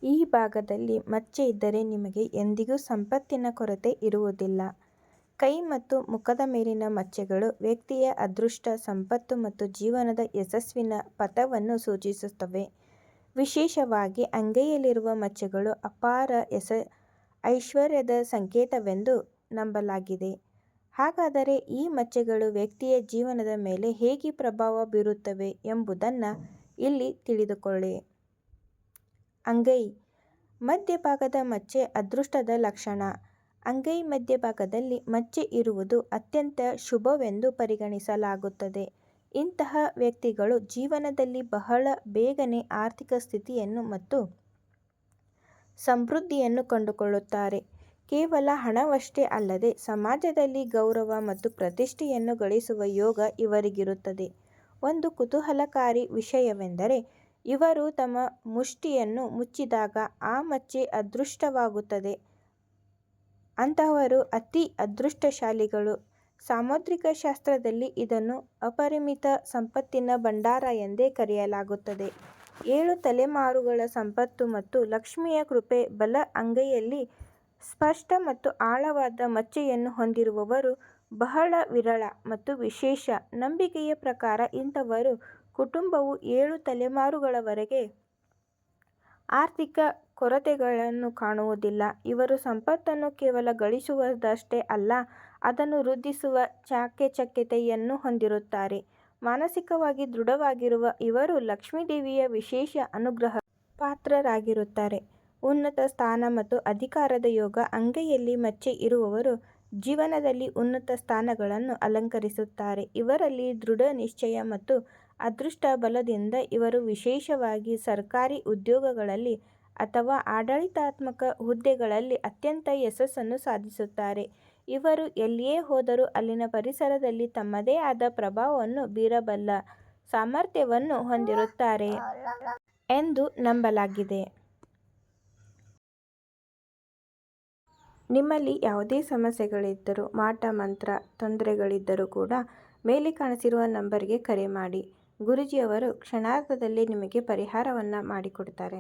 ಈ ಭಾಗದಲ್ಲಿ ಮಚ್ಚೆ ಇದ್ದರೆ ನಿಮಗೆ ಎಂದಿಗೂ ಸಂಪತ್ತಿನ ಕೊರತೆ ಇರುವುದಿಲ್ಲ. ಕೈ ಮತ್ತು ಮುಖದ ಮೇಲಿನ ಮಚ್ಚೆಗಳು ವ್ಯಕ್ತಿಯ ಅದೃಷ್ಟ, ಸಂಪತ್ತು ಮತ್ತು ಜೀವನದ ಯಶಸ್ಸಿನ ಪಥವನ್ನು ಸೂಚಿಸುತ್ತವೆ. ವಿಶೇಷವಾಗಿ ಅಂಗೈಯಲ್ಲಿರುವ ಮಚ್ಚೆಗಳು ಅಪಾರ ಐಶ್ವರ್ಯದ ಸಂಕೇತವೆಂದು ನಂಬಲಾಗಿದೆ. ಹಾಗಾದರೆ ಈ ಮಚ್ಚೆಗಳು ವ್ಯಕ್ತಿಯ ಜೀವನದ ಮೇಲೆ ಹೇಗೆ ಪ್ರಭಾವ ಬೀರುತ್ತವೆ ಎಂಬುದನ್ನು ಇಲ್ಲಿ ತಿಳಿದುಕೊಳ್ಳಿ. ಅಂಗೈ ಮಧ್ಯಭಾಗದ ಮಚ್ಚೆ ಅದೃಷ್ಟದ ಲಕ್ಷಣ. ಅಂಗೈ ಮಧ್ಯಭಾಗದಲ್ಲಿ ಮಚ್ಚೆ ಇರುವುದು ಅತ್ಯಂತ ಶುಭವೆಂದು ಪರಿಗಣಿಸಲಾಗುತ್ತದೆ. ಇಂತಹ ವ್ಯಕ್ತಿಗಳು ಜೀವನದಲ್ಲಿ ಬಹಳ ಬೇಗನೆ ಆರ್ಥಿಕ ಸ್ಥಿತಿಯನ್ನು ಮತ್ತು ಸಮೃದ್ಧಿಯನ್ನು ಕಂಡುಕೊಳ್ಳುತ್ತಾರೆ. ಕೇವಲ ಹಣವಷ್ಟೇ ಅಲ್ಲದೆ ಸಮಾಜದಲ್ಲಿ ಗೌರವ ಮತ್ತು ಪ್ರತಿಷ್ಠೆಯನ್ನು ಗಳಿಸುವ ಯೋಗ ಇವರಿಗಿರುತ್ತದೆ. ಒಂದು ಕುತೂಹಲಕಾರಿ ವಿಷಯವೆಂದರೆ ಇವರು ತಮ್ಮ ಮುಷ್ಟಿಯನ್ನು ಮುಚ್ಚಿದಾಗ ಆ ಮಚ್ಚೆ ಅದೃಷ್ಟವಾಗುತ್ತದೆ. ಅಂತಹವರು ಅತಿ ಅದೃಷ್ಟಶಾಲಿಗಳು. ಸಾಮುದ್ರಿಕ ಶಾಸ್ತ್ರದಲ್ಲಿ ಇದನ್ನು ಅಪರಿಮಿತ ಸಂಪತ್ತಿನ ಭಂಡಾರ ಎಂದೇ ಕರೆಯಲಾಗುತ್ತದೆ. 7 ತಲೆಮಾರುಗಳ ಸಂಪತ್ತು ಮತ್ತು ಲಕ್ಷ್ಮಿಯ ಕೃಪೆ. ಬಲ ಅಂಗೈಯಲ್ಲಿ ಸ್ಪಷ್ಟ ಮತ್ತು ಆಳವಾದ ಮಚ್ಚೆಯನ್ನು ಹೊಂದಿರುವವರು ಬಹಳ ವಿರಳ ಮತ್ತು ವಿಶೇಷ. ನಂಬಿಕೆಯ ಪ್ರಕಾರ ಇಂಥವರ ಕುಟುಂಬವು 7 ತಲೆಮಾರುಗಳವರೆಗೆ ಆರ್ಥಿಕ ಕೊರತೆಗಳನ್ನು ಕಾಣುವುದಿಲ್ಲ. ಇವರು ಸಂಪತ್ತನ್ನು ಕೇವಲ ಗಳಿಸುವುದಷ್ಟೇ ಅಲ್ಲ, ಅದನ್ನು ವೃದ್ಧಿಸುವ ಚಾಕಚಕ್ಯತೆಯನ್ನು ಹೊಂದಿರುತ್ತಾರೆ. ಮಾನಸಿಕವಾಗಿ ದೃಢವಾಗಿರುವ ಇವರು ಲಕ್ಷ್ಮೀದೇವಿಯ ವಿಶೇಷ ಅನುಗ್ರಹಕ್ಕೆ ಪಾತ್ರರಾಗಿರುತ್ತಾರೆ. ಉನ್ನತ ಸ್ಥಾನ ಮತ್ತು ಅಧಿಕಾರದ ಯೋಗ. ಅಂಗೈಯಲ್ಲಿ ಮಚ್ಚೆ ಇರುವವರು ಜೀವನದಲ್ಲಿ ಉನ್ನತ ಸ್ಥಾನಗಳನ್ನು ಅಲಂಕರಿಸುತ್ತಾರೆ. ಇವರಲ್ಲಿ ದೃಢ ನಿಶ್ಚಯ ಮತ್ತು ಅದೃಷ್ಟ ಬಲದಿಂದ ಇವರು ವಿಶೇಷವಾಗಿ ಸರ್ಕಾರಿ ಉದ್ಯೋಗಗಳಲ್ಲಿ ಅಥವಾ ಆಡಳಿತಾತ್ಮಕ ಹುದ್ದೆಗಳಲ್ಲಿ ಅತ್ಯಂತ ಯಶಸ್ಸನ್ನು ಸಾಧಿಸುತ್ತಾರೆ. ಇವರು ಎಲ್ಲಿಯೇ ಹೋದರೂ ಅಲ್ಲಿನ ಪರಿಸರದಲ್ಲಿ ತಮ್ಮದೇ ಆದ ಪ್ರಭಾವವನ್ನು ಬೀರಬಲ್ಲ ಸಾಮರ್ಥ್ಯವನ್ನು ಹೊಂದಿರುತ್ತಾರೆ ಎಂದು ನಂಬಲಾಗಿದೆ. ನಿಮ್ಮಲ್ಲಿ ಯಾವುದೇ ಸಮಸ್ಯೆಗಳಿದ್ದರೂ, ಮಾಟ ಮಂತ್ರ ತೊಂದರೆಗಳಿದ್ದರೂ ಕೂಡ ಮೇಲೆ ಕಾಣಿಸಿರುವ ನಂಬರ್ಗೆ ಕರೆ ಮಾಡಿ. ಗುರೂಜಿಯವರು ಕ್ಷಣಾರ್ಧದಲ್ಲಿ ನಿಮಗೆ ಪರಿಹಾರವನ್ನು ಮಾಡಿಕೊಡ್ತಾರೆ.